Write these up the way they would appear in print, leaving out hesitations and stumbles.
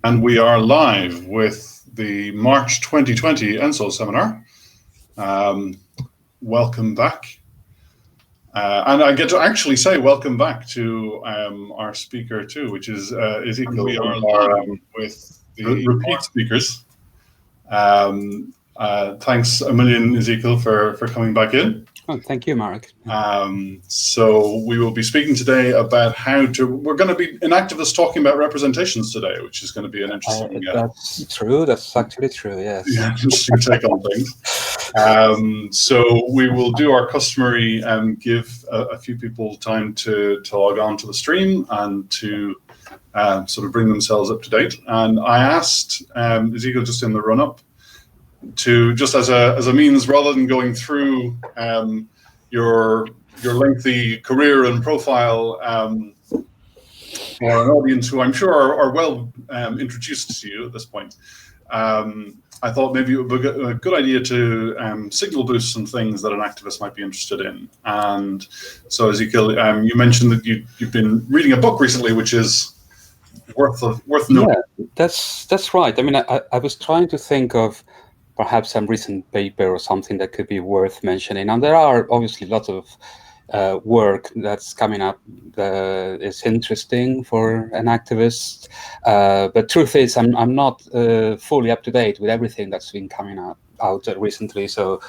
And we are live with the March 2020 ENSO seminar. Welcome back. And I get to actually say welcome back to our speaker too, which is Ezequiel. We are live with the repeat speakers. Thanks a million, Ezequiel, for coming back in. Oh, thank you, Mark. So we will be speaking today about we're going to be in activists talking about representations today, which is going to be an interesting... That's true, that's actually true, yes. Yeah, interesting take on things. So we will do our customary, give a few people time to log on to the stream and to sort of bring themselves up to date. And I asked Ezequiel just in the run-up to, just as a means, rather than going through your lengthy career and profile for an audience who I'm sure are well introduced to you at this point, I thought maybe it would be a good idea to signal boost some things that an activist might be interested in. And so, Ezequiel, you mentioned that you've been reading a book recently, which is worth noting. Yeah, that's right. I mean, I was trying to think of perhaps some recent paper or something that could be worth mentioning. And there are obviously lots of work that's coming up that is interesting for an activist. But truth is, I'm not fully up to date with everything that's been coming out recently. So,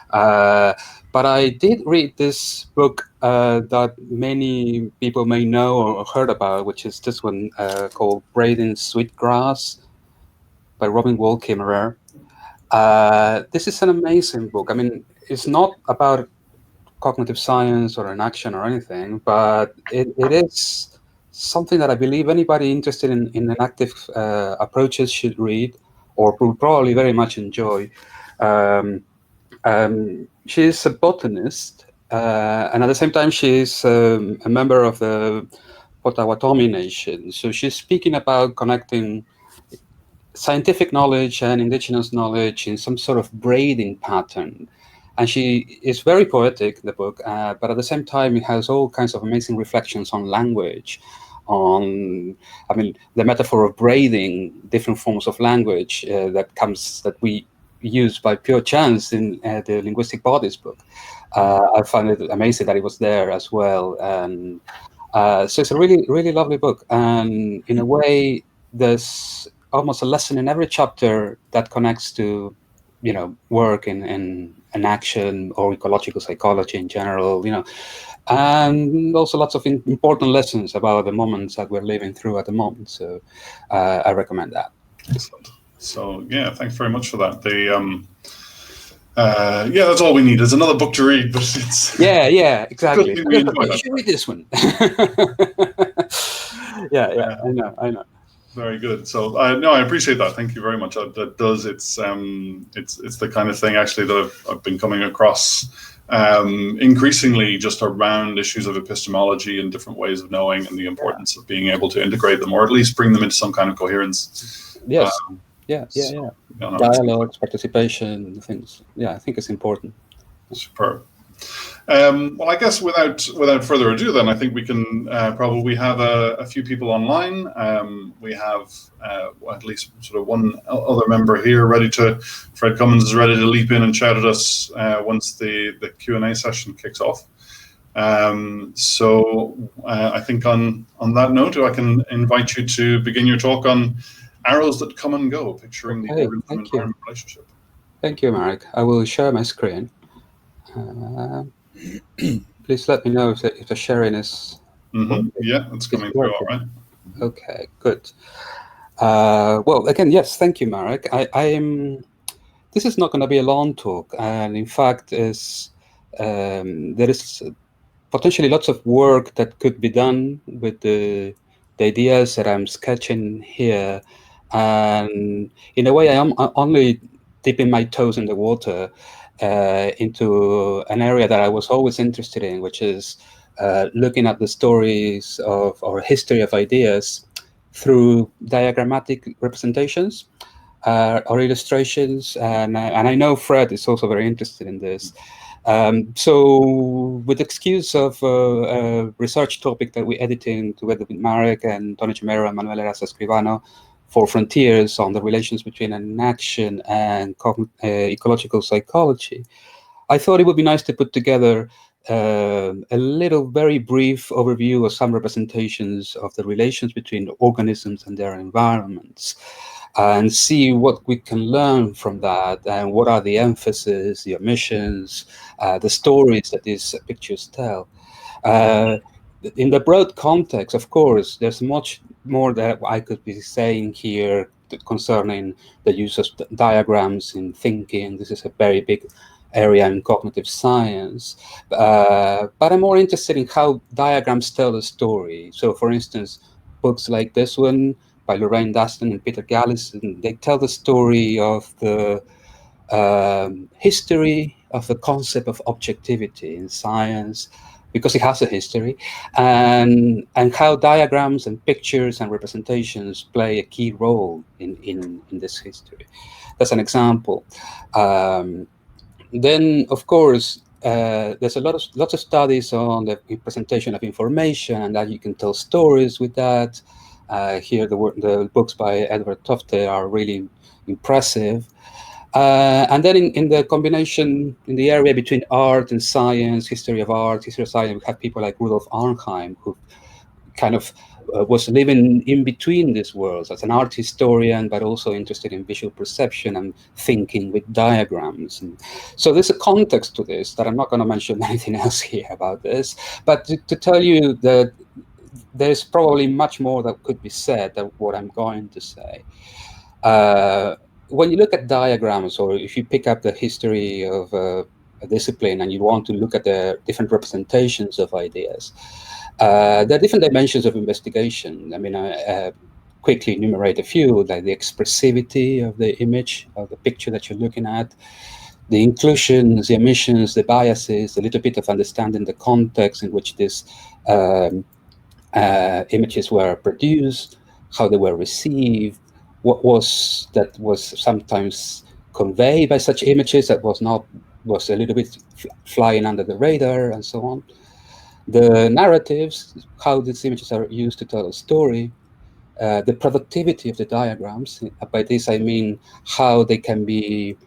but I did read this book that many people may know or heard about, which is this one called Braiding Sweetgrass by Robin Wall Kimmerer. This is an amazing book. I mean, it's not about cognitive science or an action or anything, but it is something that I believe anybody interested in an active approaches should read, or will probably very much enjoy. She's a botanist, and at the same time, she's a member of the Potawatomi Nation. So she's speaking about connecting scientific knowledge and indigenous knowledge in some sort of braiding pattern. And she is very poetic, the book, but at the same time, it has all kinds of amazing reflections on language, on, I mean, the metaphor of braiding different forms of language that we use by pure chance in the Linguistic Bodies book. I found it amazing that it was there as well. And so it's a really, really lovely book. And in a way, there's almost a lesson in every chapter that connects to, work in action or ecological psychology in general, and also lots of important lessons about the moments that we're living through at the moment. So I recommend that. Excellent. So yeah, thanks very much for that. Yeah, that's all we need. There's another book to read, but it's yeah, exactly. You should read this one. yeah, I know. Very good. So no, I appreciate that. Thank you very much. That does. It's the kind of thing actually that I've been coming across increasingly just around issues of epistemology and different ways of knowing, and the importance of being able to integrate them, or at least bring them into some kind of coherence. Yes. Dialogues, participation, things. Yeah, I think it's important. Superb. Well, I guess without further ado, then I think we can probably have a few people online. We have at least sort of one other member here Fred Cummins is ready to leap in and shout at us once the Q&A session kicks off. So I think on that note, I can invite you to begin your talk on arrows that come and go, picturing the organism-environment relationship. Thank you, Mark. I will share my screen. Please let me know if the sharing is... Yeah, it's coming through all right. Okay, good. Well, again, yes, thank you, Marek. This is not going to be a long talk, and in fact, there is potentially lots of work that could be done with the ideas that I'm sketching here, and in a way, I am only dipping my toes in the water into an area that I was always interested in, which is looking at the stories of or history of ideas through diagrammatic representations or illustrations, and I know Fred is also very interested in this. So with the excuse of a research topic that we're editing together with Marek and Tony Chimero and Manuel Erasa Escribano, for frontiers on the relations between an action and ecological psychology, I thought it would be nice to put together a little very brief overview of some representations of the relations between organisms and their environments, and see what we can learn from that, and what are the emphasis, the omissions, the stories that these pictures tell. In the broad context, of course, there's much more that I could be saying here concerning the use of diagrams in thinking. This is a very big area in cognitive science, but I'm more interested in how diagrams tell a story. So, for instance, books like this one by Lorraine Daston and Peter Gallison, they tell the story of the history of the concept of objectivity in science, because it has a history, and how diagrams and pictures and representations play a key role in this history. That's an example. Then, of course, there's lots of studies on the presentation of information, and that you can tell stories with that. Here, the books by Edward Tufte are really impressive. And then in the combination, in the area between art and science, history of art, history of science, we have people like Rudolf Arnheim, who kind of was living in between these worlds as an art historian, but also interested in visual perception and thinking with diagrams. And so there's a context to this that I'm not going to mention anything else here about this, but to tell you that there's probably much more that could be said than what I'm going to say. When you look at diagrams, or if you pick up the history of a discipline and you want to look at the different representations of ideas, there are different dimensions of investigation. I mean, I quickly enumerate a few, like the expressivity of the image, of the picture that you're looking at, the inclusions, the omissions, the biases, a little bit of understanding the context in which these images were produced, how they were received, what was sometimes conveyed by such images that was a little bit flying under the radar, and so on. The narratives, how these images are used to tell a story, the productivity of the diagrams. By this I mean how they can be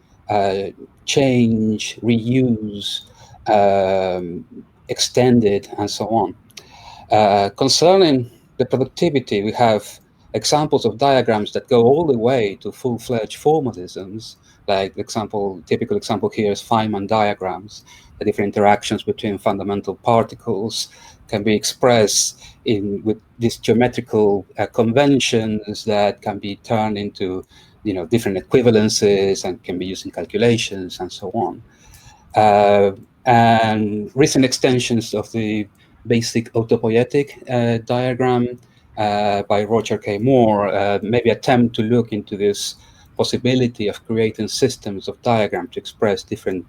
changed, reused, extended, and so on. Concerning the productivity, we have examples of diagrams that go all the way to full-fledged formalisms, like typical example here is Feynman diagrams. The different interactions between fundamental particles can be expressed with these geometrical conventions that can be turned into, different equivalences and can be used in calculations and so on. And recent extensions of the basic autopoietic diagram by Roger K. Moore maybe attempt to look into this possibility of creating systems of diagram to express different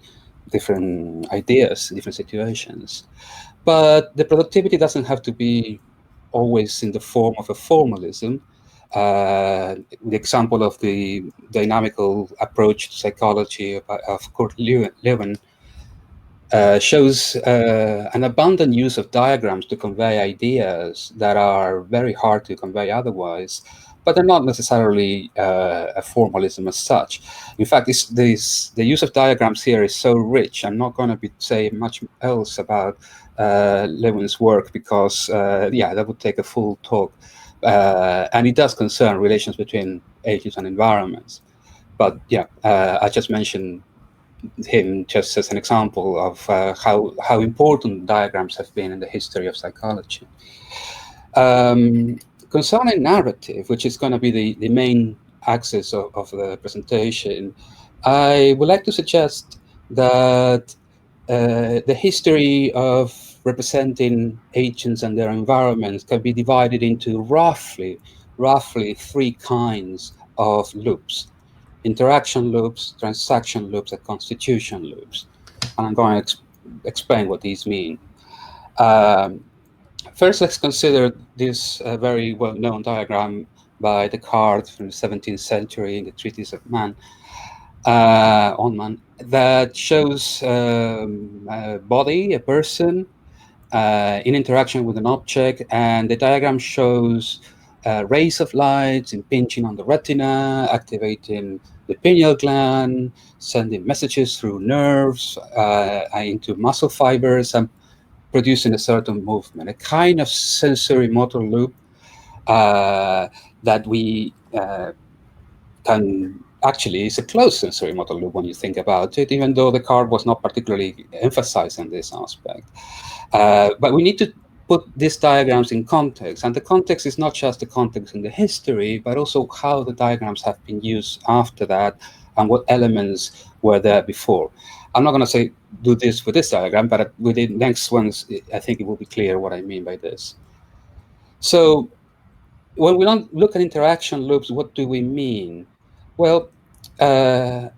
ideas, different situations. But the productivity doesn't have to be always in the form of a formalism. The example of the dynamical approach to psychology of Kurt Lewin shows an abundant use of diagrams to convey ideas that are very hard to convey otherwise, but they're not necessarily a formalism as such. In fact, the use of diagrams here is so rich. I'm not going to say much else about Lewin's work because, that would take a full talk. And it does concern relations between agents and environments. But I just mentioned him just as an example of how important diagrams have been in the history of psychology. Concerning narrative, which is going to be the main axis of the presentation, I would like to suggest that the history of representing agents and their environments can be divided into roughly 3 kinds of loops: interaction loops, transaction loops, and constitution loops. And I'm going to explain what these mean. First, let's consider this very well-known diagram by Descartes from the 17th century in the Treatise of Man, on Man, that shows a body, a person, in interaction with an object, and the diagram shows rays of light impinging on the retina, activating the pineal gland, sending messages through nerves into muscle fibers, and producing a certain movement, a kind of sensory motor loop that we can actually, is a closed sensory motor loop when you think about it, even though Descartes was not particularly emphasizing this aspect. But we need to put these diagrams in context, and the context is not just the context in the history, but also how the diagrams have been used after that and what elements were there before. I'm not going to say do this with this diagram, but with the next ones, I think it will be clear what I mean by this. So when we look at interaction loops, what do we mean? Well,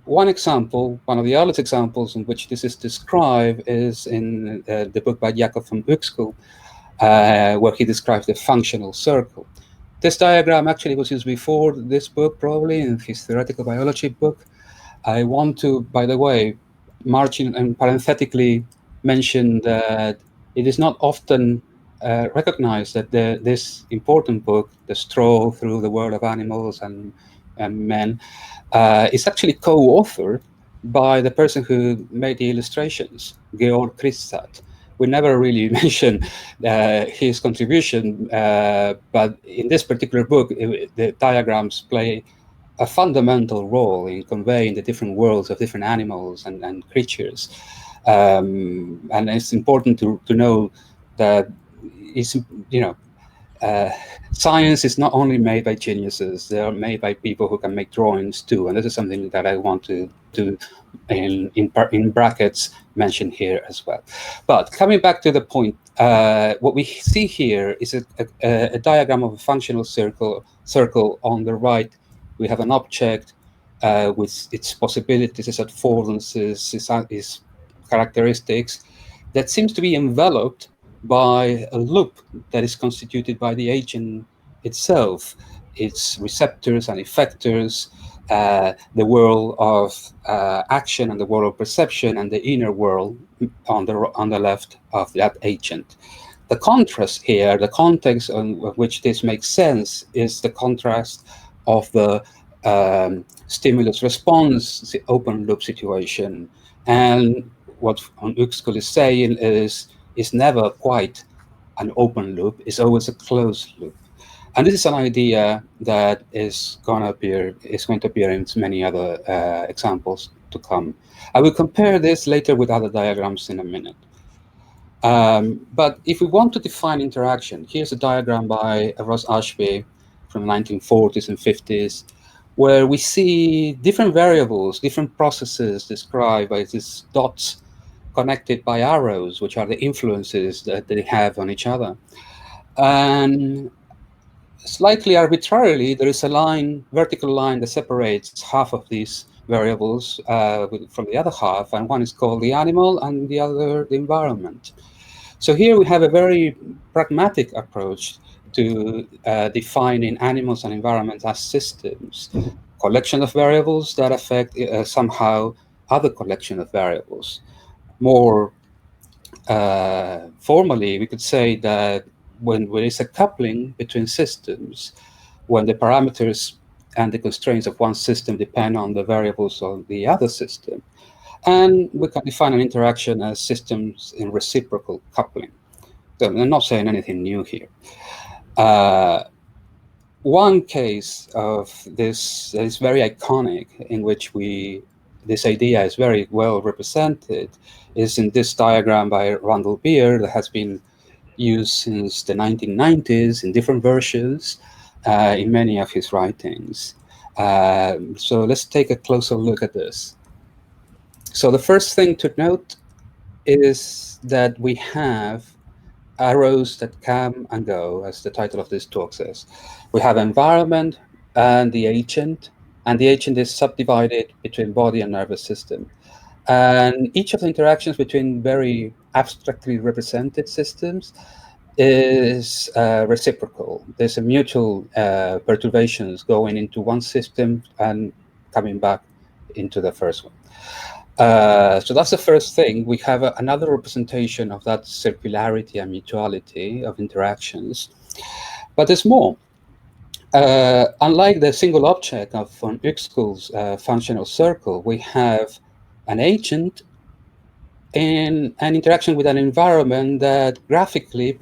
one example, one of the earliest examples in which this is described is in the book by Jakob von Uexküll, where he describes the functional circle. This diagram actually was used before this book, probably in his theoretical biology book. I want to, by the way, margin and parenthetically mention that it is not often recognized that this important book, The Stroll Through the World of Animals and Men, is actually co-authored by the person who made the illustrations, Georg Christstadt. We never really mention his contribution, but in this particular book, the diagrams play a fundamental role in conveying the different worlds of different animals and creatures. And it's important to know that it's, science is not only made by geniuses, they are made by people who can make drawings too. And this is something that I want to in brackets mention here as well. But coming back to the point, what we see here is a diagram of a functional circle. On the right, we have an object with its possibilities, its affordances, its characteristics, that seems to be enveloped by a loop that is constituted by the agent itself, its receptors and effectors, the world of action and the world of perception, and the inner world on the left of that agent. The contrast here, the context on which this makes sense, is the contrast of the stimulus response, the open loop situation. And what von Uexküll is saying is never quite an open loop, it's always a closed loop. And this is an idea that is going to appear in many other examples to come. I will compare this later with other diagrams in a minute. But if we want to define interaction, here's a diagram by Ross Ashby from the 1940s and 50s, where we see different variables, different processes described by these dots connected by arrows, which are the influences that they have on each other. And slightly arbitrarily, there is a line, vertical line, that separates half of these variables from the other half, and one is called the animal and the other the environment. So here we have a very pragmatic approach to defining animals and environments as systems, collection of variables that affect somehow other collection of variables. More formally, we could say that when there is a coupling between systems, when the parameters and the constraints of one system depend on the variables of the other system, and we can define an interaction as systems in reciprocal coupling. So I'm not saying anything new here. One case of this that is very iconic, in which this idea is very well represented, is in this diagram by Randall Beer that has been used since the 1990s in different versions in many of his writings. So let's take a closer look at this. So the first thing to note is that we have arrows that come and go, as the title of this talk says. We have environment and the agent is subdivided between body and nervous system. And each of the interactions between very abstractly represented systems is reciprocal. There's a mutual perturbations going into one system and coming back into the first one. So that's the first thing. We have another representation of that circularity and mutuality of interactions. But there's more. Unlike the single object of von Uexküll's functional circle, we have an agent in an interaction with an environment that graphically,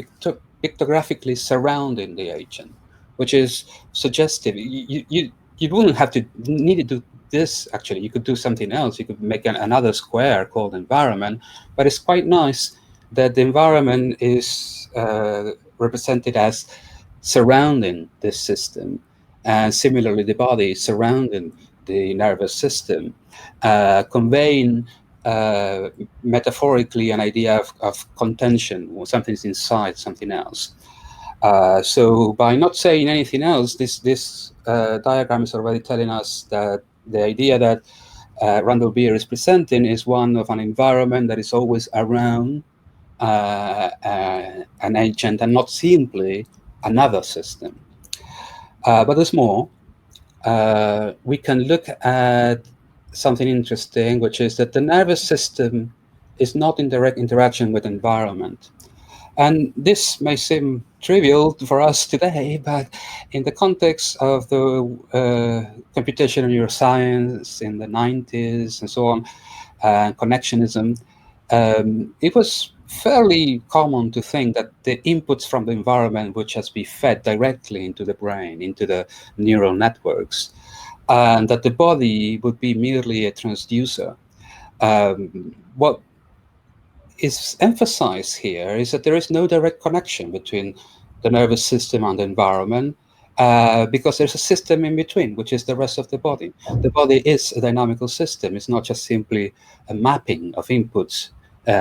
pictographically surrounding the agent, which is suggestive. You wouldn't have to need to do this, actually. You could do something else. You could make another square called environment, but it's quite nice that the environment is represented as surrounding this system, and similarly the body surrounding the nervous system, conveying metaphorically an idea of contention, or something's inside something else. So by not saying anything else, this diagram is already telling us that the idea that Randall Beer is presenting is one of an environment that is always around an agent and not simply another system. But there's more. We can look at something interesting, which is that the nervous system is not in direct interaction with environment. And this may seem trivial for us today, but in the context of the computational neuroscience in the 90s and so on, connectionism, it was fairly common to think that the inputs from the environment would just be fed directly into the brain, into the neural networks, and that the body would be merely a transducer. What is emphasized here is that there is no direct connection between the nervous system and the environment, because there's a system in between, which is the rest of the body. The body is a dynamical system. It's not just simply a mapping of inputs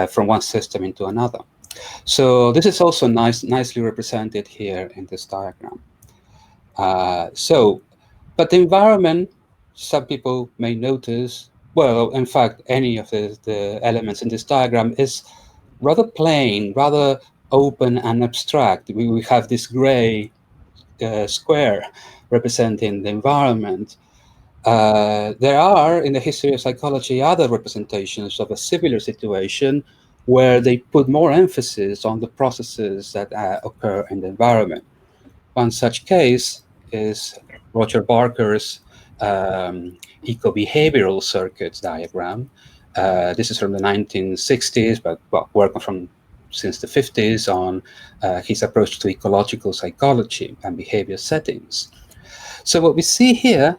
from one system into another. So this is also nicely represented here in this diagram. But the environment, some people may notice, well, in fact, any of the elements in this diagram is rather plain, rather open and abstract. We have this gray square representing the environment. There are, in the history of psychology, other representations of a similar situation where they put more emphasis on the processes that occur in the environment. One such case is Roger Barker's eco-behavioral circuits diagram. This is from the 1960s, but working from since the 50s on his approach to ecological psychology and behavior settings. So what we see here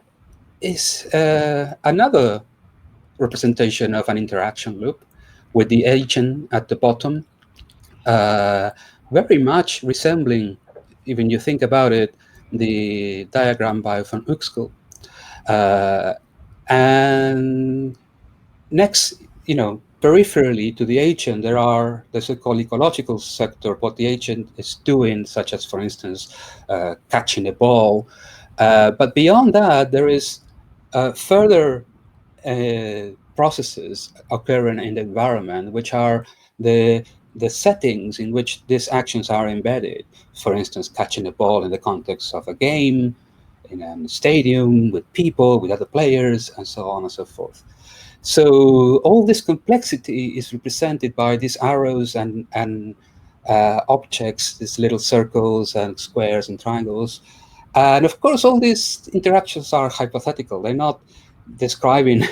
is another representation of an interaction loop with the agent at the bottom, very much resembling, even you think about it, the diagram by von Uexküll. And next, peripherally to the agent, there's the so-called ecological sector, what the agent is doing, such as, for instance, catching a ball. But beyond that, there is further processes occurring in the environment, which are the settings in which these actions are embedded. For instance, catching a ball in the context of a game, in a stadium, with people, with other players, and so on and so forth. So all this complexity is represented by these arrows and objects, these little circles and squares and triangles. And of course, all these interactions are hypothetical. They're not describing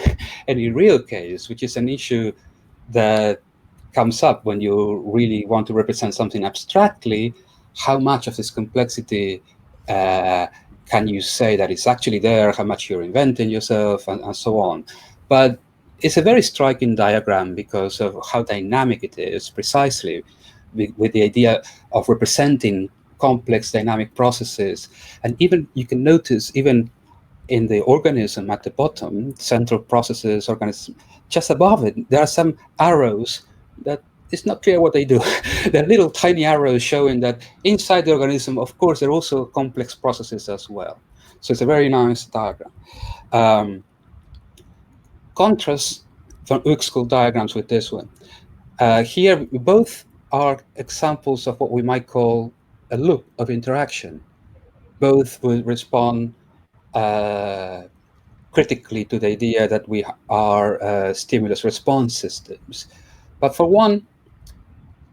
any real case, which is an issue that comes up when you really want to represent something abstractly. How much of this complexity can you say that it's actually there? How much you're inventing yourself, and so on. But it's a very striking diagram because of how dynamic it is, precisely with the idea of representing complex dynamic processes. And even you can notice, even in the organism at the bottom, central processes, organism, just above it, there are some arrows that it's not clear what they do. They're little tiny arrows showing that inside the organism, of course, there are also complex processes as well. So it's a very nice diagram. Contrast von Uexküll diagrams with this one. Here, both are examples of what we might call a loop of interaction. Both will respond critically to the idea that we are stimulus response systems. But for one,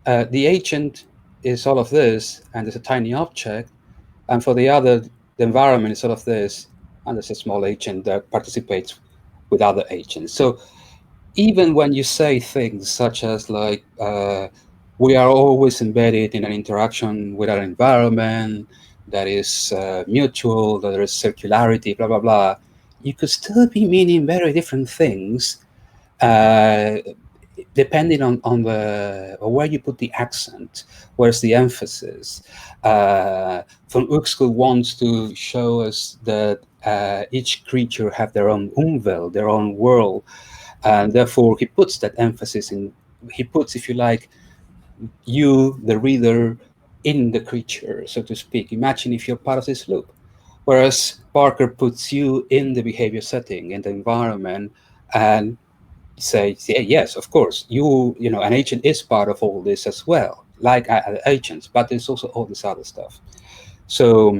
the agent is all of this, and it's a tiny object. And for the other, the environment is sort of this, and there's a small agent that participates with other agents. So even when you say things such as like, we are always embedded in an interaction with our environment that is mutual, that there is circularity, blah, blah, blah, you could still be meaning very different things depending on where you put the accent, where's the emphasis. Von Uxküll wants to show us that each creature have their own umwelt, their own world, and therefore he puts that emphasis in, he puts, if you like, you, the reader, in the creature, so to speak. Imagine if you're part of this loop. Whereas Parker puts you in the behavior setting, in the environment, and says, yeah, yes, of course, you know, an agent is part of all this as well, like agents, but there's also all this other stuff. So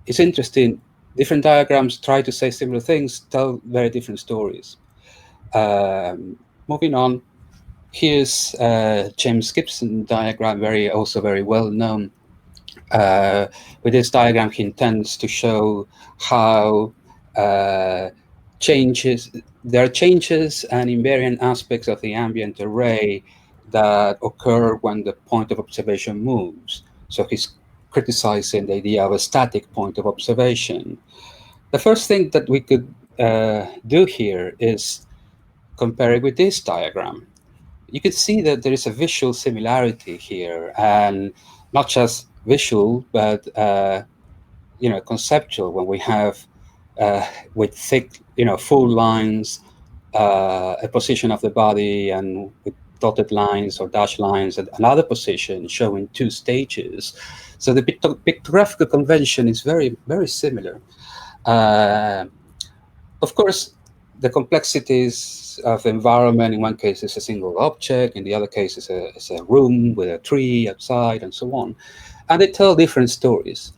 it's interesting. Different diagrams try to say similar things, tell very different stories. Moving on, here's James Gibson diagram, also very well known. With this diagram, he intends to show how there are changes and invariant aspects of the ambient array that occur when the point of observation moves. So he's criticizing the idea of a static point of observation. The first thing that we could do here is compare it with this diagram. You could see that there is a visual similarity here, and not just visual, but conceptual. When we have with thick, full lines, a position of the body, and with dotted lines or dashed lines, and another position showing two stages. So the pictographic convention is very, very similar. Of course, the complexities of the environment, in one case is a single object, in the other case is a room with a tree outside, and so on. And they tell different stories.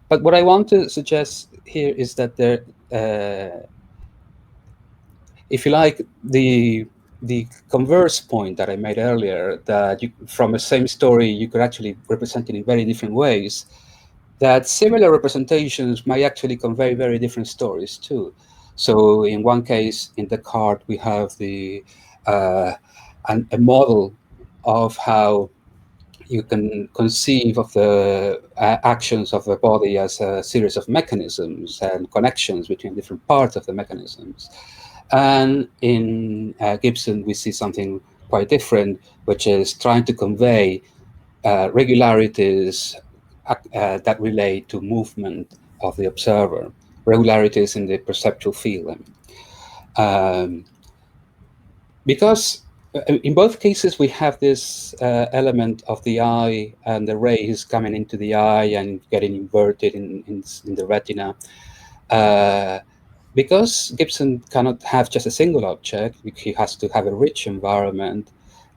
But what I want to suggest here is that there, if you like, the converse point that I made earlier, that from the same story, you could actually represent it in very different ways, that similar representations might actually convey very different stories too. So in one case, in Descartes, we have a model of how you can conceive of the actions of the body as a series of mechanisms and connections between different parts of the mechanisms. And in Gibson, we see something quite different, which is trying to convey regularities that relate to movement of the observer, regularities in the perceptual field. Because in both cases, we have this element of the eye and the rays coming into the eye and getting inverted in the retina. Because Gibson cannot have just a single object, he has to have a rich environment.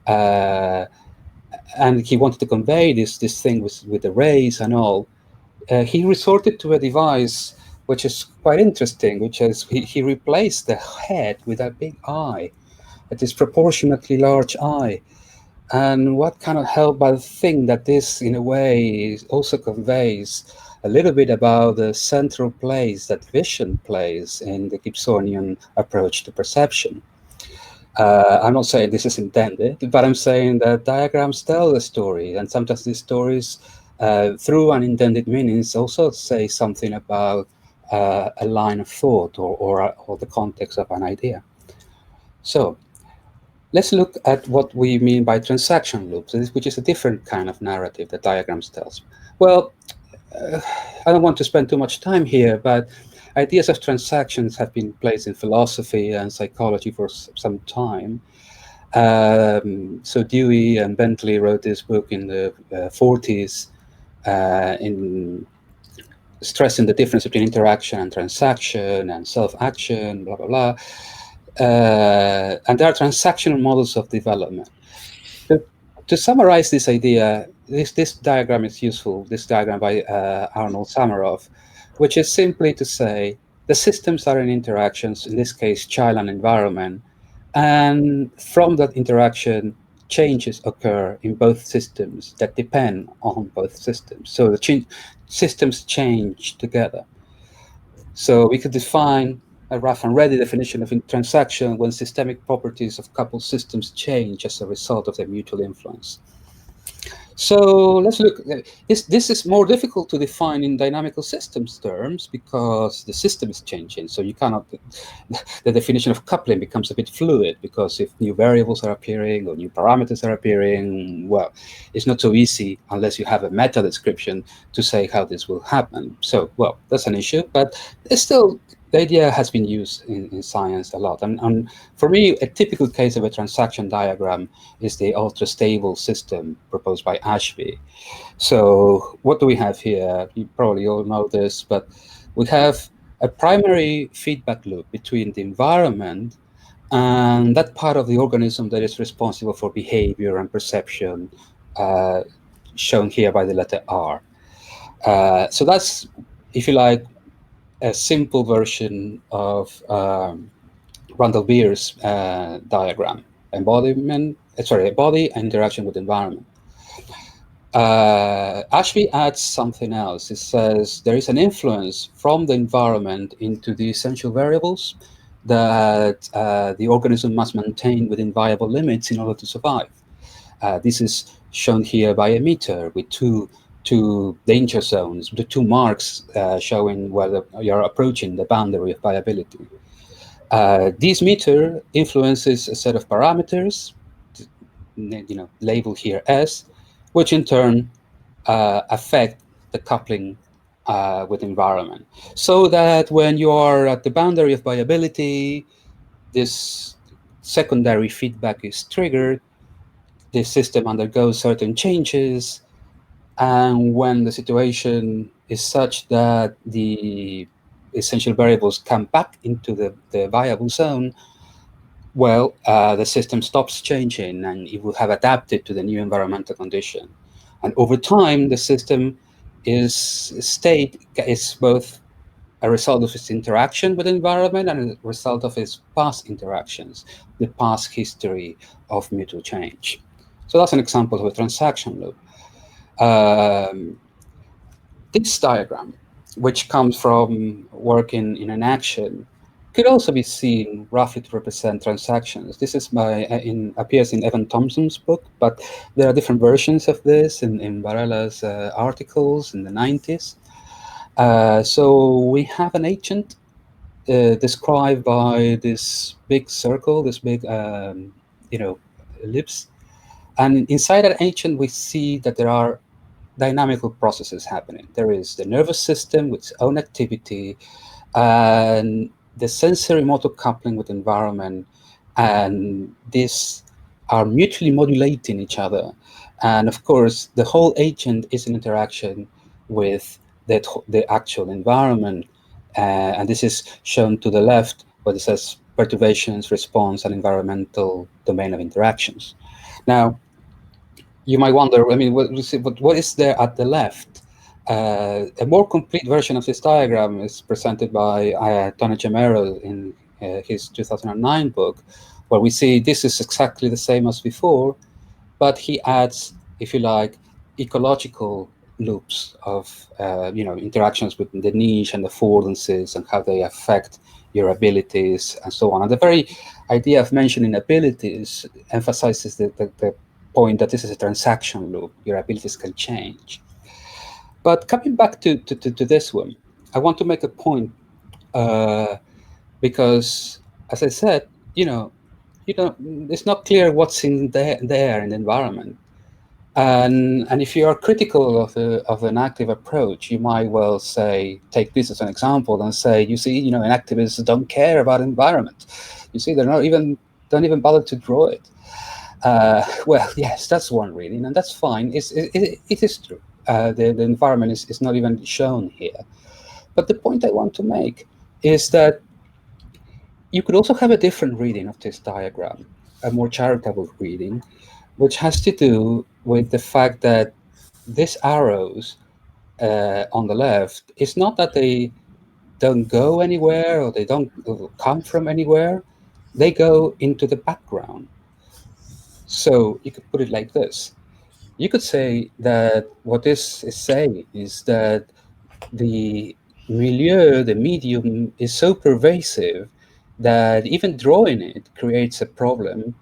And he wanted to convey this thing with the rays and all. He resorted to a device which is quite interesting, which is he replaced the head with a big eye, a disproportionately large eye. And what cannot help but think that this, in a way, also conveys a little bit about the central place that vision plays in the Gibsonian approach to perception. I'm not saying this is intended, but I'm saying that diagrams tell the story, and sometimes these stories, through unintended meanings, also say something about a line of thought or the context of an idea. So let's look at what we mean by transaction loops, which is a different kind of narrative that diagrams tells. Well, I don't want to spend too much time here, but ideas of transactions have been placed in philosophy and psychology for some time. So Dewey and Bentley wrote this book in the 40s in stressing the difference between interaction and transaction and self-action, blah, blah, blah. And there are transactional models of development. To summarize this idea, this diagram is useful, this diagram by Arnold Samarov, which is simply to say the systems are in interactions, in this case, child and environment, and from that interaction, changes occur in both systems that depend on both systems. So the systems change together. So we could define a rough and ready definition of transaction when systemic properties of coupled systems change as a result of their mutual influence. So let's look. This is more difficult to define in dynamical systems terms because the system is changing. So you cannot. The definition of coupling becomes a bit fluid because if new variables are appearing or new parameters are appearing, well, it's not so easy unless you have a meta description to say how this will happen. So, well, that's an issue, but it's still. The idea has been used in science a lot. And for me, a typical case of a transaction diagram is the ultra-stable system proposed by Ashby. So what do we have here? You probably all know this, but we have a primary feedback loop between the environment and that part of the organism that is responsible for behavior and perception, shown here by the letter R. So that's, if you like, a simple version of Randall Beer's diagram, a body and interaction with environment. Ashby adds something else. It says there is an influence from the environment into the essential variables that the organism must maintain within viable limits in order to survive. This is shown here by a meter with two danger zones, the two marks showing whether you're approaching the boundary of viability. This meter influences a set of parameters, labeled here S, which in turn affect the coupling with environment. So that when you are at the boundary of viability, this secondary feedback is triggered, the system undergoes certain changes, and when the situation is such that the essential variables come back into the viable zone, well, the system stops changing and it will have adapted to the new environmental condition. And over time, the system state is both a result of its interaction with the environment and a result of its past interactions, the past history of mutual change. So that's an example of a transaction loop. This diagram, which comes from work in an action, could also be seen roughly to represent transactions. This is appears in Evan Thompson's book, but there are different versions of this in Varela's articles in the 90s. So we have an agent described by this big circle, this big ellipse, and inside that agent we see that there are dynamical processes happening. There is the nervous system with its own activity, and the sensory motor coupling with environment, and these are mutually modulating each other. And of course, the whole agent is in interaction with the actual environment. And this is shown to the left, where it says perturbations, response, and environmental domain of interactions. Now, you might wonder, I mean, what is there at the left? A more complete version of this diagram is presented by Tony Gemero in his 2009 book, where we see this is exactly the same as before, but he adds, if you like, ecological loops of interactions with the niche and the affordances and how they affect your abilities and so on. And the very idea of mentioning abilities emphasizes the point that this is a transaction loop. Your abilities can change. But coming back to this one, I want to make a point because, as I said, it's not clear what's in there in the environment. And if you are critical of an active approach, you might well take this as an example and say, you see, activists don't care about environment. You see, don't even bother to draw it. Well, yes, that's one reading, and that's fine. It is true. The environment is not even shown here. But the point I want to make is that you could also have a different reading of this diagram, a more charitable reading, which has to do with the fact that these arrows on the left, it's not that they don't go anywhere or they don't come from anywhere. They go into the background. So you could put it like this. You could say that what this is saying is that the milieu, the medium, is so pervasive that even drawing it creates a problem,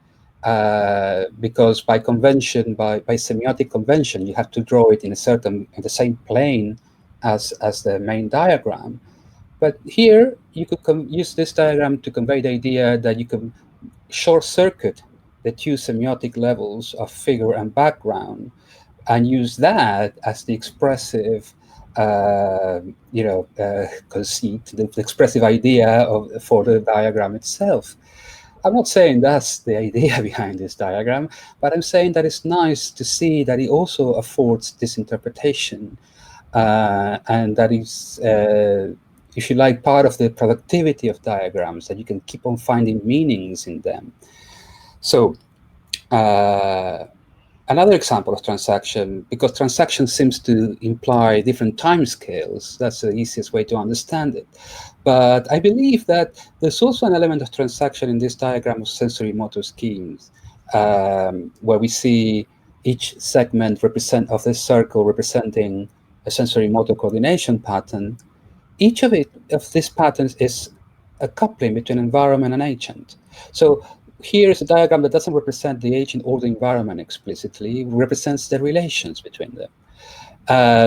because by convention, by semiotic convention, you have to draw it in the same plane as the main diagram. But here you could use this diagram to convey the idea that you can short circuit the two semiotic levels of figure and background, and use that as the expressive, conceit, the expressive idea for the diagram itself. I'm not saying that's the idea behind this diagram, but I'm saying that it's nice to see that it also affords this interpretation, and that is, if you like, part of the productivity of diagrams, that you can keep on finding meanings in them. So another example of transaction, because transaction seems to imply different time scales, that's the easiest way to understand it. But I believe that there's also an element of transaction in this diagram of sensory motor schemes, where we see each segment of this circle representing a sensory motor coordination pattern. Each of these patterns is a coupling between environment and agent. So here is a diagram that doesn't represent the agent or the environment explicitly, it represents the relations between them.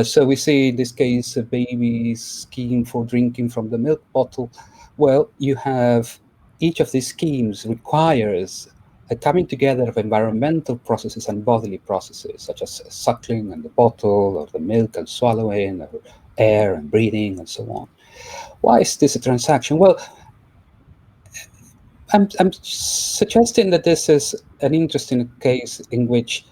So we see in this case a baby scheme for drinking from the milk bottle. Well, you have each of these schemes requires a coming together of environmental processes and bodily processes, such as suckling and the bottle, or the milk and swallowing, or air and breathing, and so on. Why is this a transaction? Well, I'm suggesting that this is an interesting case in which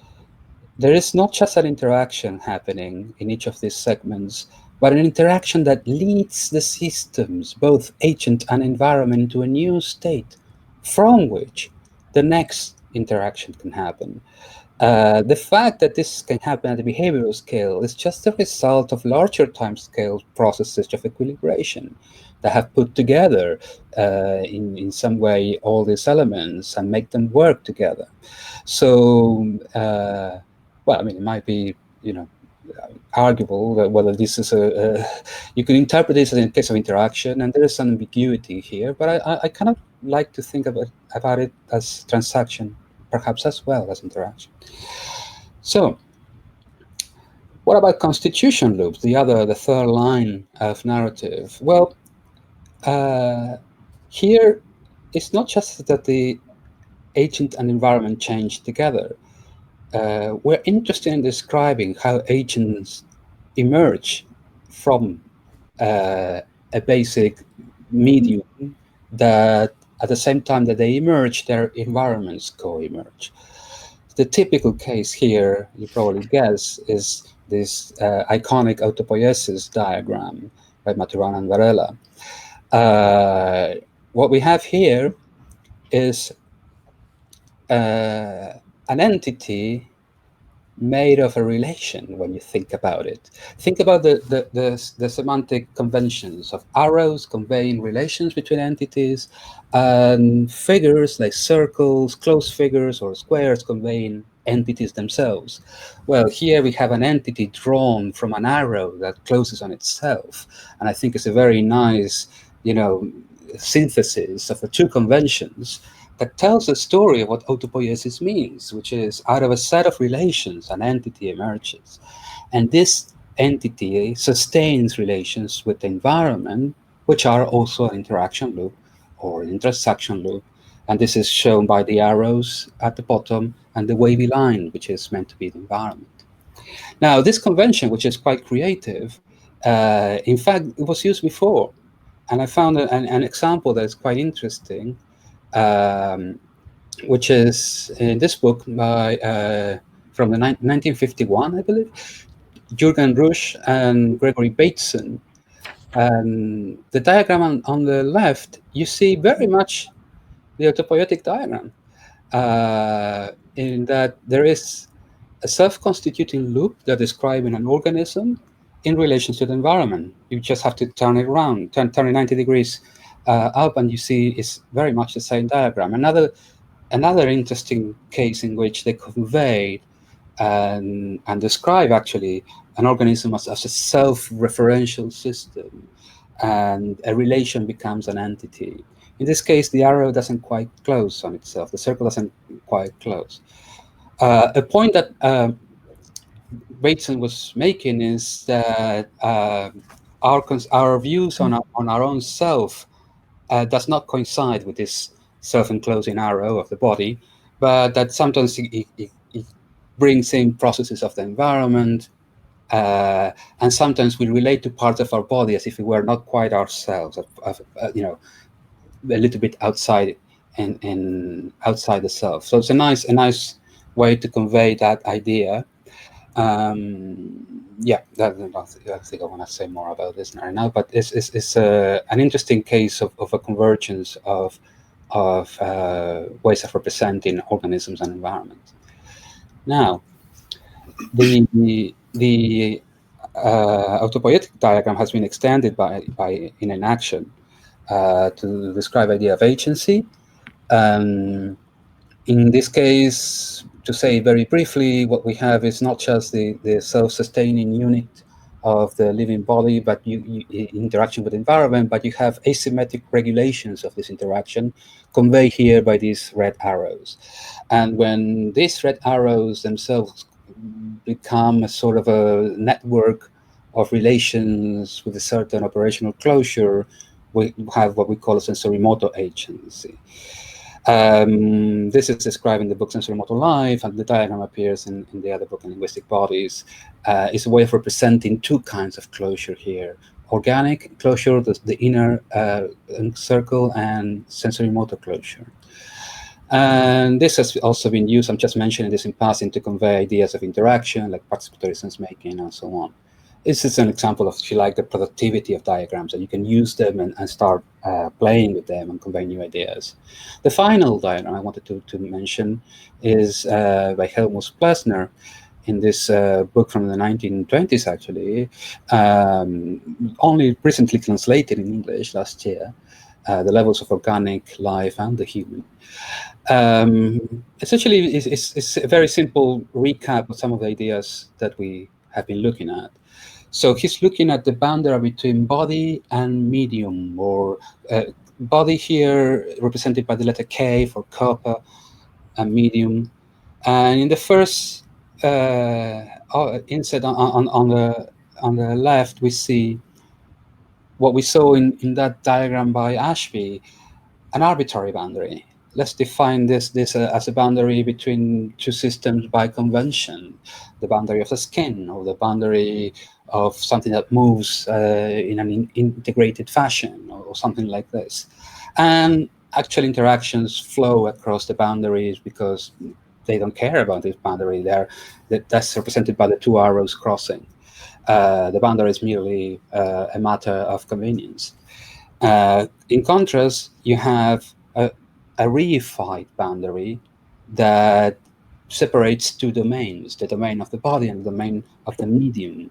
there is not just an interaction happening in each of these segments, but an interaction that leads the systems, both agent and environment, into a new state from which the next interaction can happen. The fact that this can happen at the behavioral scale is just a result of larger timescale processes of equilibration that have put together in some way all these elements and make them work together. So, well, I mean, it might be, arguable that whether this is you can interpret this as a case of interaction, and there is some ambiguity here, but I kind of like to think about it as transaction, perhaps as well as interaction. So, what about constitution loops, the third line of narrative? Well, here it's not just that the agent and environment change together. We're interested in describing how agents emerge from a basic medium, that at the same time that they emerge, their environments co-emerge. The typical case here, you probably guess, is this iconic autopoiesis diagram by Maturana and Varela. What we have here is an entity made of a relation when you think about it. Think about the semantic conventions of arrows conveying relations between entities, and figures like circles, closed figures, or squares conveying entities themselves. Well, here we have an entity drawn from an arrow that closes on itself. And I think it's a very nice, synthesis of the two conventions that tells a story of what autopoiesis means, which is out of a set of relations, an entity emerges. And this entity sustains relations with the environment, which are also an interaction loop or an intersection loop. And this is shown by the arrows at the bottom and the wavy line, which is meant to be the environment. Now, this convention, which is quite creative, in fact, it was used before. And I found an example that is quite interesting, which is in this book by from 1951, I believe, Jürgen Rusch and Gregory Bateson. The diagram on the left, you see very much the autopoietic diagram, in that there is a self-constituting loop that describes an organism in relation to the environment. You just have to turn it around, turn it 90 degrees up, and you see it's very much the same diagram. Another interesting case in which they convey and describe actually an organism as a self-referential system and a relation becomes an entity. In this case, the arrow doesn't quite close on itself. The circle doesn't quite close. A point that Bateson was making is that our views on our own self does not coincide with this self-enclosing arrow of the body, but that sometimes it brings in processes of the environment, and sometimes we relate to parts of our body as if we were not quite ourselves, you know, a little bit outside and outside the self. So it's a nice way to convey that idea. Yeah, I think I want to say more about this right now, but it's an interesting case of a convergence of ways of representing organisms and environment. Now, the autopoietic diagram has been extended by in an action to describe idea of agency. In this case, to say very briefly, what we have is not just the self-sustaining unit of the living body, but interaction with the environment, but you have asymmetric regulations of this interaction conveyed here by these red arrows. And when these red arrows themselves become a sort of a network of relations with a certain operational closure, we have what we call a sensorimotor agency. This is described in the book Sensorimotor Life, and the diagram appears in the other book, in Linguistic Bodies. It's a way of representing two kinds of closure here. Organic closure, the inner circle, and sensorimotor closure. And this has also been used, I'm just mentioning this in passing, to convey ideas of interaction, like participatory sense-making and so on. This is an example of, if you like, the productivity of diagrams, and you can use them and start playing with them and convey new ideas. The final diagram I wanted to mention is by Helmut Plessner in this book from the 1920s, actually, only recently translated in English last year, The Levels of Organic Life and the Human. Essentially, it's a very simple recap of some of the ideas that we have been looking at. So he's looking at the boundary between body and medium, or body here represented by the letter K for copper, and medium. And in the first inset on the left, we see what we saw in that diagram by Ashby, an arbitrary boundary. Let's define this as a boundary between two systems by convention, the boundary of the skin, or the boundary of something that moves in an integrated fashion, or something like this. And actual interactions flow across the boundaries because they don't care about this boundary. That's represented by the two arrows crossing. The boundary is merely a matter of convenience. In contrast, you have a reified boundary that separates two domains, the domain of the body and the domain of the medium.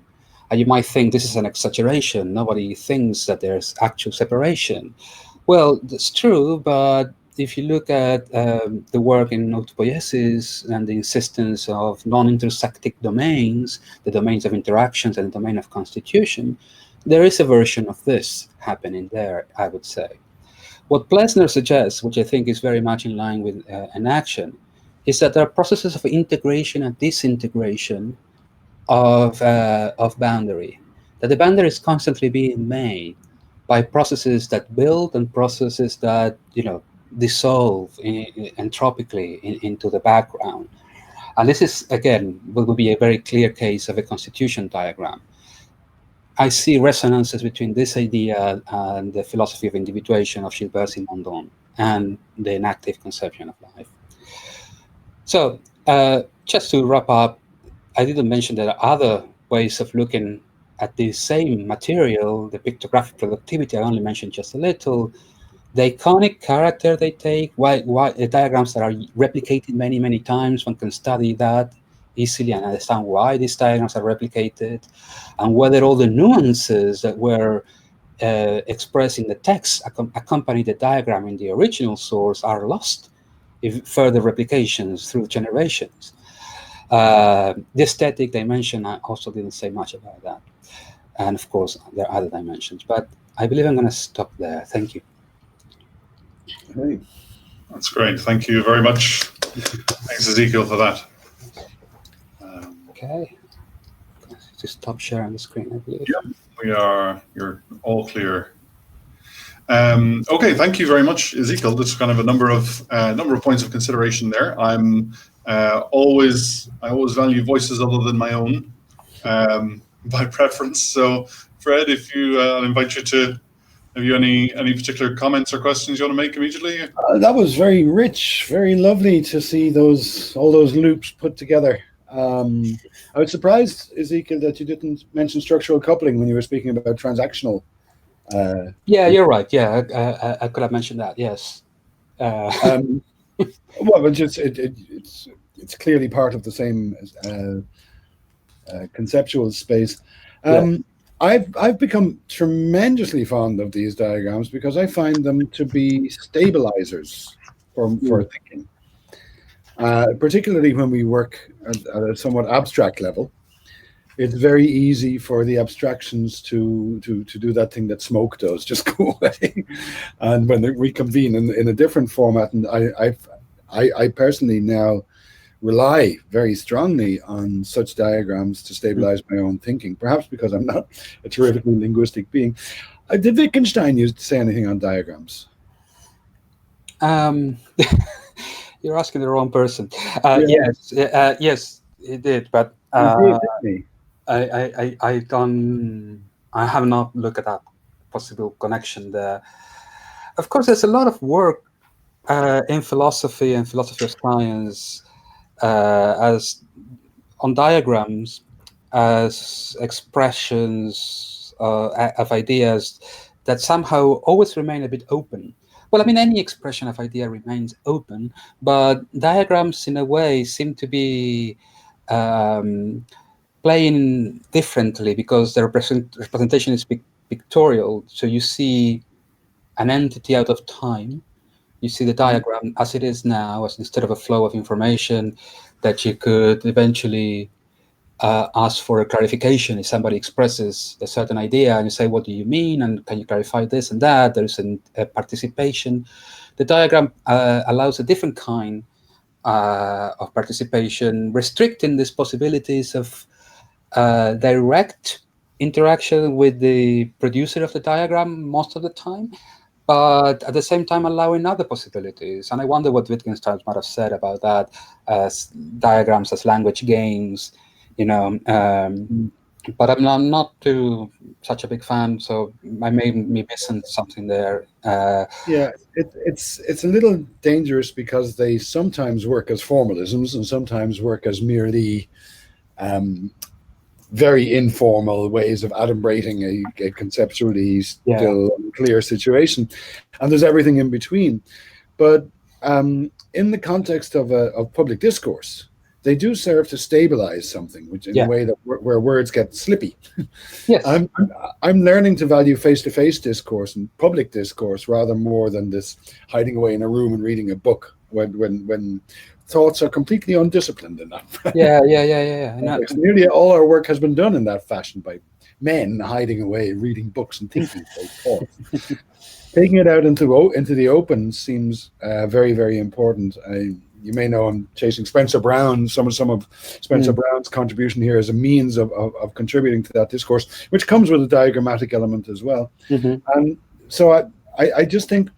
And you might think this is an exaggeration. Nobody thinks that there's actual separation. Well, that's true, but if you look at the work in autopoiesis and the insistence of non-intersectic domains, the domains of interactions and the domain of constitution, there is a version of this happening there, I would say. What Plessner suggests, which I think is very much in line with an action, is that there are processes of integration and disintegration of boundary, that the boundary is constantly being made by processes that build and processes that, dissolve entropically into the background. And this is, again, will be a very clear case of a constitution diagram. I see resonances between this idea and the philosophy of individuation of Gilbert Simondon and the inactive conception of life. So just to wrap up, I didn't mention there are other ways of looking at the same material, the pictographic productivity. I only mentioned just a little. The iconic character they take, why the diagrams that are replicated many, many times, one can study that easily and understand why these diagrams are replicated, and whether all the nuances that were expressed in the text accompany the diagram in the original source are lost in further replications through generations. The aesthetic dimension, I also didn't say much about that. And of course, there are other dimensions. But I believe I'm going to stop there. Thank you. Hey. That's great. Thank you very much. Thanks, Ezequiel, for that. Okay. Just stop sharing the screen, I believe. Yeah, you're all clear. Okay, thank you very much, Ezequiel. That's kind of a number of points of consideration there. I always value voices other than my own by preference. So, Fred, if you, I'll invite you to. Have you any particular comments or questions you want to make immediately? That was very rich, very lovely to see all those loops put together. I was surprised, Ezequiel, that you didn't mention structural coupling when you were speaking about transactional. Yeah, you're right. Yeah, I could have mentioned that. Yes. Well, but it's clearly part of the same conceptual space. I've become tremendously fond of these diagrams because I find them to be stabilizers for thinking, particularly when we work at a somewhat abstract level. It's very easy for the abstractions to do that thing that smoke does, just go away. And when they reconvene in a different format, and I personally now rely very strongly on such diagrams to stabilize my own thinking, perhaps because I'm not a terrifically linguistic being. Did Wittgenstein used to say anything on diagrams? You're asking the wrong person. Yes, he did, but I have not looked at that possible connection there. Of course, there's a lot of work in philosophy and philosophy of science as on diagrams as expressions of ideas that somehow always remain a bit open. Well, I mean, any expression of idea remains open, but diagrams, in a way, seem to be playing differently because the representation is pictorial. So you see an entity out of time. You see the diagram as it is now, as instead of a flow of information that you could eventually ask for a clarification if somebody expresses a certain idea and you say, what do you mean? And can you clarify this and that? There's a participation. The diagram allows a different kind of participation, restricting these possibilities of direct interaction with the producer of the diagram most of the time, but at the same time allowing other possibilities. And I wonder what Wittgenstein might have said about that as diagrams as language games, but I'm not too such a big fan, so I may be missing something there. It's a little dangerous because they sometimes work as formalisms and sometimes work as merely very informal ways of adumbrating a conceptually still unclear situation, and there's everything in between. But in the context of public discourse, they do serve to stabilize something, which in a way that where words get slippy. Yes, I'm learning to value face-to-face discourse and public discourse rather more than this hiding away in a room and reading a book when thoughts are completely undisciplined in that. Yeah. Nearly all our work has been done in that fashion by men hiding away, reading books and thinking thoughts. Taking it out into the open seems very, very important. You may know I'm chasing Spencer Brown. Some of Spencer Brown's contribution here as a means of contributing to that discourse, which comes with a diagrammatic element as well. And so I just think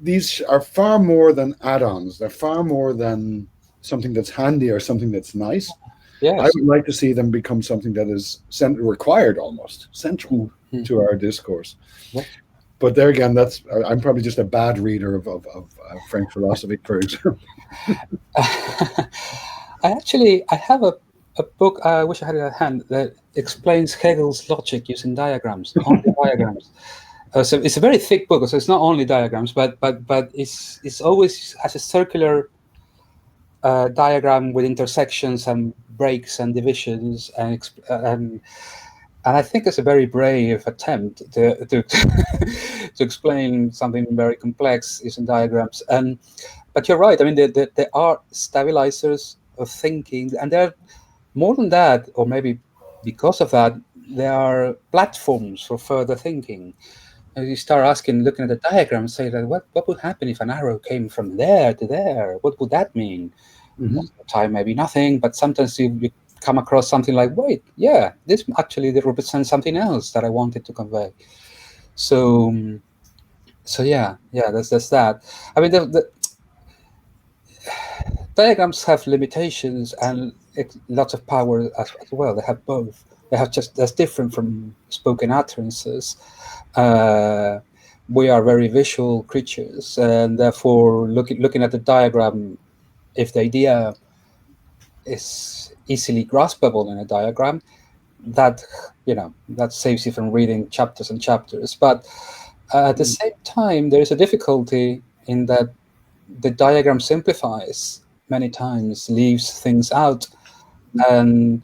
these are far more than add-ons. They're far more than something that's handy or something that's nice. Yes. I would like to see them become something that is required, almost central to our discourse. Yes. But there again, I'm probably just a bad reader of French philosophy, for example. I have a book, I wish I had it at hand, that explains Hegel's logic using diagrams, only diagrams. So it's a very thick book, so it's not only diagrams, but it's always has a circular diagram with intersections and breaks and divisions, and I think it's a very brave attempt to to explain something very complex using diagrams. But you're right. I mean, there are stabilizers of thinking, and there are more than that, or maybe because of that, they are platforms for further thinking. And you start looking at the diagram, say that what would happen if an arrow came from there to there? What would that mean? Most of the time, maybe nothing, but sometimes you come across something like, wait, yeah, this actually represents something else that I wanted to convey. So yeah, that's that. I mean, the diagrams have limitations and lots of power as well. They have both. They have that's different from spoken utterances. We are very visual creatures, and therefore, looking at the diagram, if the idea is easily graspable in a diagram, that saves you from reading chapters and chapters. But at the same time, there is a difficulty in that the diagram simplifies many times, leaves things out, and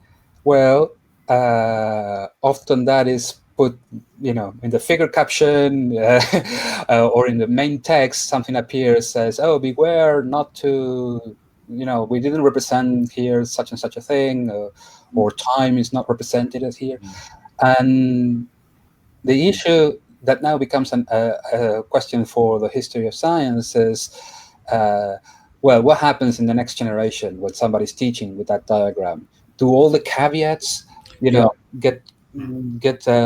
often that is put in the figure caption or in the main text. Something appears, says, oh, beware not to, we didn't represent here such and such a thing, or time is not represented as here. And the issue that now becomes a question for the history of science is, what happens in the next generation when somebody's teaching with that diagram? Do all the caveats, get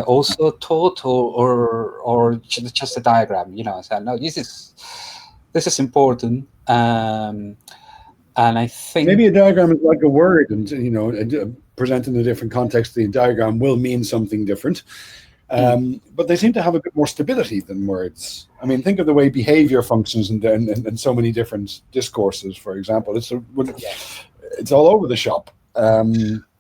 also taught, or just a diagram? So no, this is important, and I think maybe a diagram is like a word, and presented in a different context, the diagram will mean something different. But they seem to have a bit more stability than words. I mean, think of the way behavior functions in so many different discourses, for example. It's all over the shop.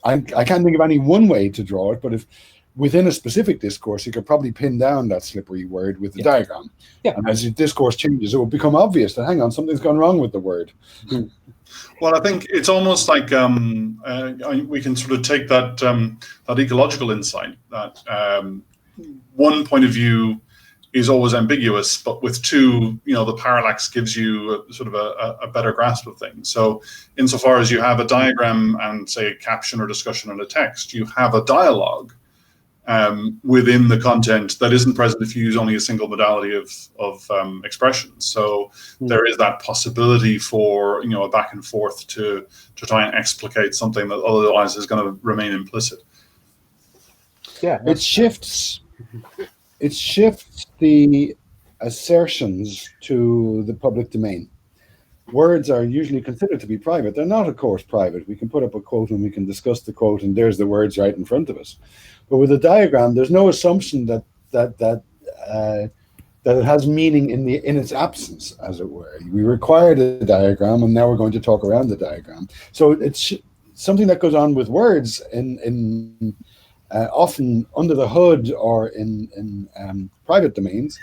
I can't think of any one way to draw it, but if within a specific discourse, you could probably pin down that slippery word with the diagram. Yeah. And as your discourse changes, it will become obvious that, hang on, something's gone wrong with the word. Well, I think it's almost like we can sort of take that ecological insight that one point of view is always ambiguous, but with two, the parallax gives you sort of a better grasp of things. So insofar as you have a diagram and, say, a caption or discussion on a text, you have a dialogue within the content that isn't present if you use only a single modality of expression. So there is that possibility for a back and forth to try and explicate something that otherwise is going to remain implicit. Yeah, it shifts the assertions to the public domain. Words are usually considered to be private. They're not, of course, private. We can put up a quote and we can discuss the quote, and there's the words right in front of us. But with a diagram, there's no assumption that it has meaning in its absence, as it were. We required a diagram, and now we're going to talk around the diagram. So it's something that goes on with words in often under the hood or in private domains,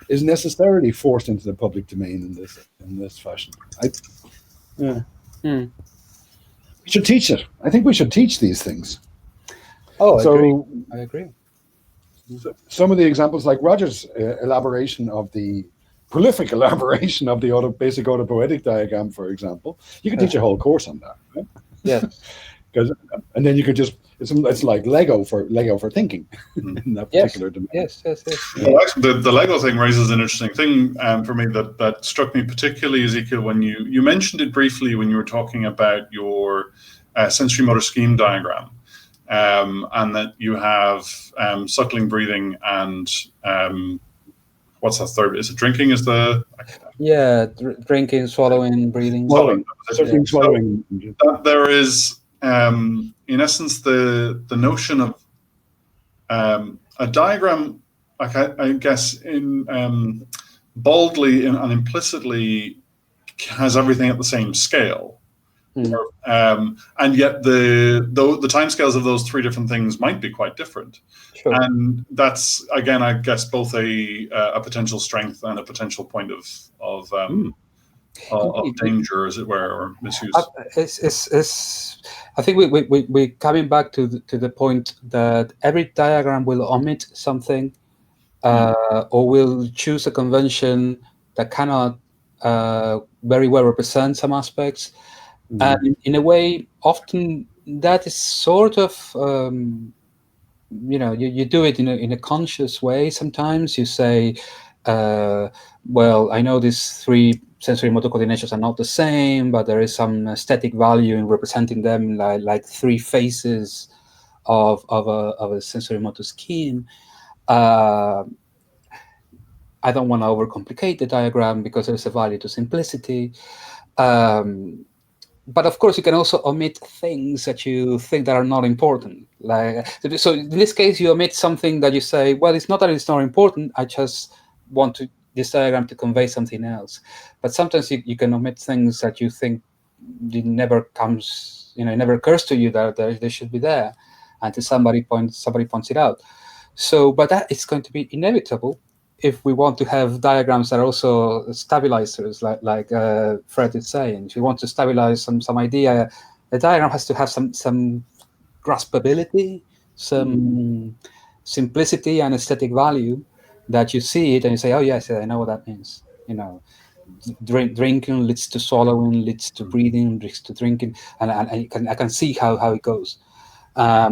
is necessarily forced into the public domain in this fashion. We should teach it. I think we should teach these things. I agree. So some of the examples, like Roger's prolific elaboration of the basic autopoietic diagram, for example, you could teach a whole course on that. Right? Yes. And then you could just, it's like Lego for thinking in that particular domain. Yes. Well, actually, the Lego thing raises an interesting thing for me that struck me particularly, Ezequiel, when you mentioned it briefly when you were talking about your sensory motor scheme diagram, and that you have suckling, breathing, and what's that third? Is it drinking? Is the drinking, swallowing, breathing, swallowing. So there is. In essence, the notion of a diagram, like I guess, in boldly and implicitly has everything at the same scale, and yet the timescales of those three different things might be quite different. Sure. And that's, again, I guess, both a potential strength and a potential point of danger, as it were, or misuse. I think we coming back to the point that every diagram will omit something, or will choose a convention that cannot very well represent some aspects, and in a way, often that is sort of you do it in a conscious way. Sometimes you say, well, I know these three sensory motor coordinations are not the same, but there is some aesthetic value in representing them like three faces of a sensory motor scheme. I don't want to overcomplicate the diagram because there's a value to simplicity. But of course, you can also omit things that you think that are not important. So in this case, you omit something that you say, well, it's not that it's not important. I just want this diagram to convey something else. But sometimes you can omit things that you think it never occurs to you that they should be there, until somebody points it out. So, but that is going to be inevitable if we want to have diagrams that are also stabilizers, like Fred is saying. If you want to stabilize some idea, the diagram has to have some graspability, some simplicity and aesthetic value, that you see it and you say, oh yes, I know what that means. Drinking leads to swallowing, leads to breathing, leads to drinking, and I can see how it goes. But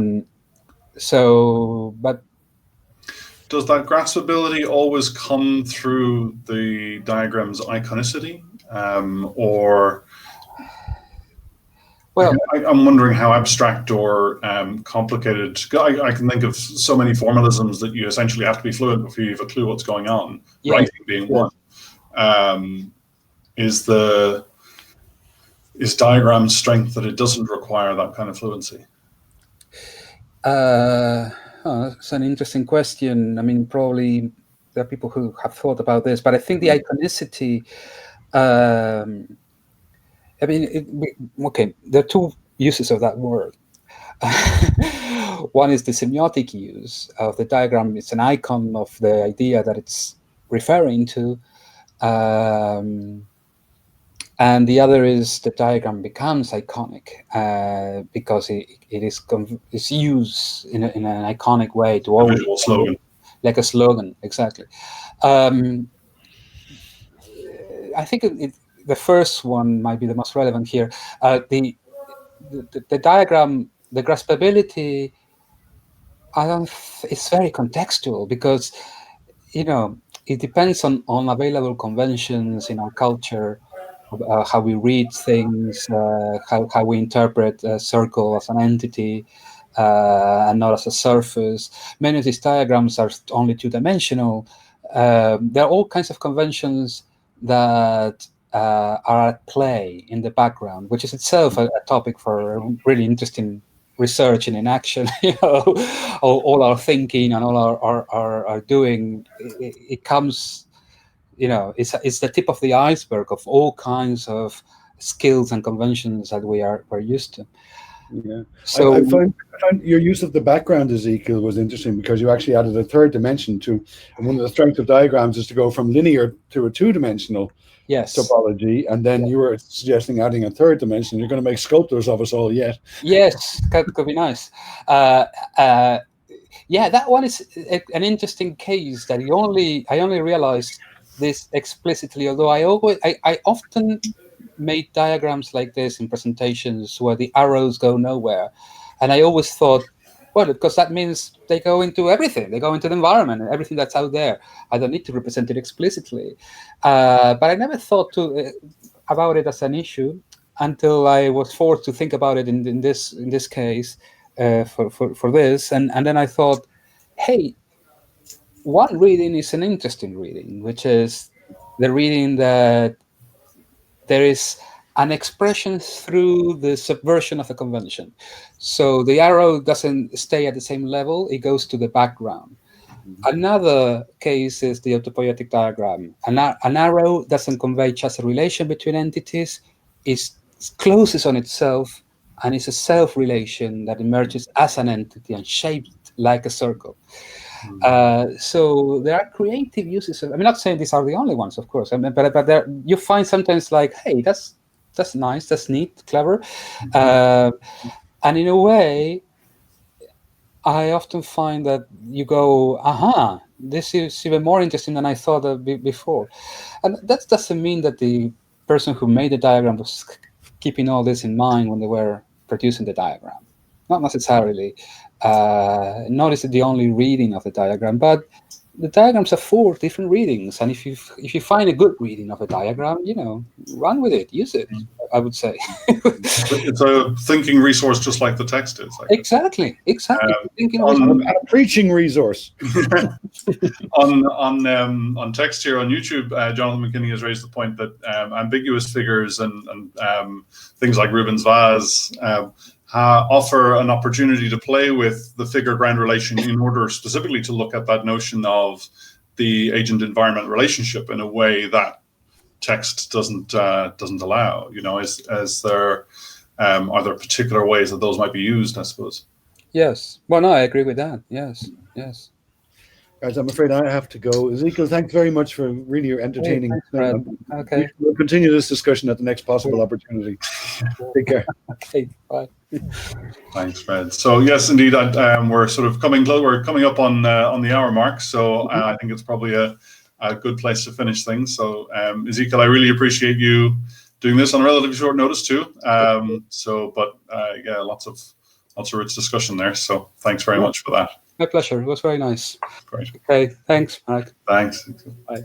does that graspability always come through the diagram's iconicity, or? Well, I'm wondering how abstract or complicated. I can think of so many formalisms that you essentially have to be fluent before you have a clue what's going on. Yeah. Writing being one. Is diagram's strength that it doesn't require that kind of fluency? It's an interesting question. I mean, probably there are people who have thought about this, but I think the iconicity. Okay, there are two uses of that word. One is the semiotic use of the diagram. It's an icon of the idea that it's referring to. And the other is the diagram becomes iconic because it is used in an iconic way to always slogan, like a slogan, exactly. I think the first one might be the most relevant here. The diagram, the graspability, it's very contextual because it depends on available conventions in our culture. How we read things, how we interpret a circle as an entity and not as a surface. Many of these diagrams are only two-dimensional. There are all kinds of conventions that are at play in the background, which is itself a topic for really interesting research and in action. All our thinking and all our doing, it comes. It's the tip of the iceberg of all kinds of skills and conventions that we're used to. Yeah. So I find your use of the background, Ezequiel, was interesting because you actually added a third dimension to. And one of the strengths of diagrams is to go from linear to a two-dimensional topology, and then you were suggesting adding a third dimension. You're going to make sculptors of us all yet. Yes, that could be nice. Yeah, that one is an interesting case that I only realized this explicitly, although I often made diagrams like this in presentations where the arrows go nowhere, and I always thought, well, because that means they go into everything. They go into the environment and everything that's out there. I don't need to represent it explicitly, but I never thought about it as an issue until I was forced to think about it in this case for this, and then I thought, hey, one reading is an interesting reading, which is the reading that there is an expression through the subversion of a convention. So the arrow doesn't stay at the same level, it goes to the background. Another case is the autopoietic diagram. An arrow doesn't convey just a relation between entities, it closes on itself, and it's a self-relation that emerges as an entity and shaped like a circle. So there are creative uses. I'm not saying these are the only ones, of course. But there, you find sometimes like, hey, that's nice, that's neat, clever, and in a way, I often find that you go, aha, this is even more interesting than I thought before, and that doesn't mean that the person who made the diagram was keeping all this in mind when they were producing the diagram. not necessarily. Not is the only reading of the diagram, but the diagrams have 4 different readings, and if you find a good reading of a diagram, run with it, use it. I would say It's a thinking resource, just like the text is. Exactly. Thinking and a preaching resource. on text here on YouTube, Jonathan McKinney has raised the point that ambiguous figures and things like Rubens' vase offer an opportunity to play with the figure-ground relation in order specifically to look at that notion of the agent-environment relationship in a way that text doesn't allow. Are there particular ways that those might be used, I suppose? Yes. Well, no, I agree with that. Yes. Guys, I'm afraid I have to go. Ezequiel, thanks very much for really entertaining. Okay. We'll continue this discussion at the next possible opportunity. Take care. Okay, bye. Thanks, Fred. So yes, indeed, we're sort of coming up on the hour mark. So I think it's probably a good place to finish things. So Ezequiel, I really appreciate you doing this on a relatively short notice too. Lots of rich discussion there. So thanks very much for that. My pleasure. It was very nice. Great. Okay. Thanks, Mark. Thanks. Bye.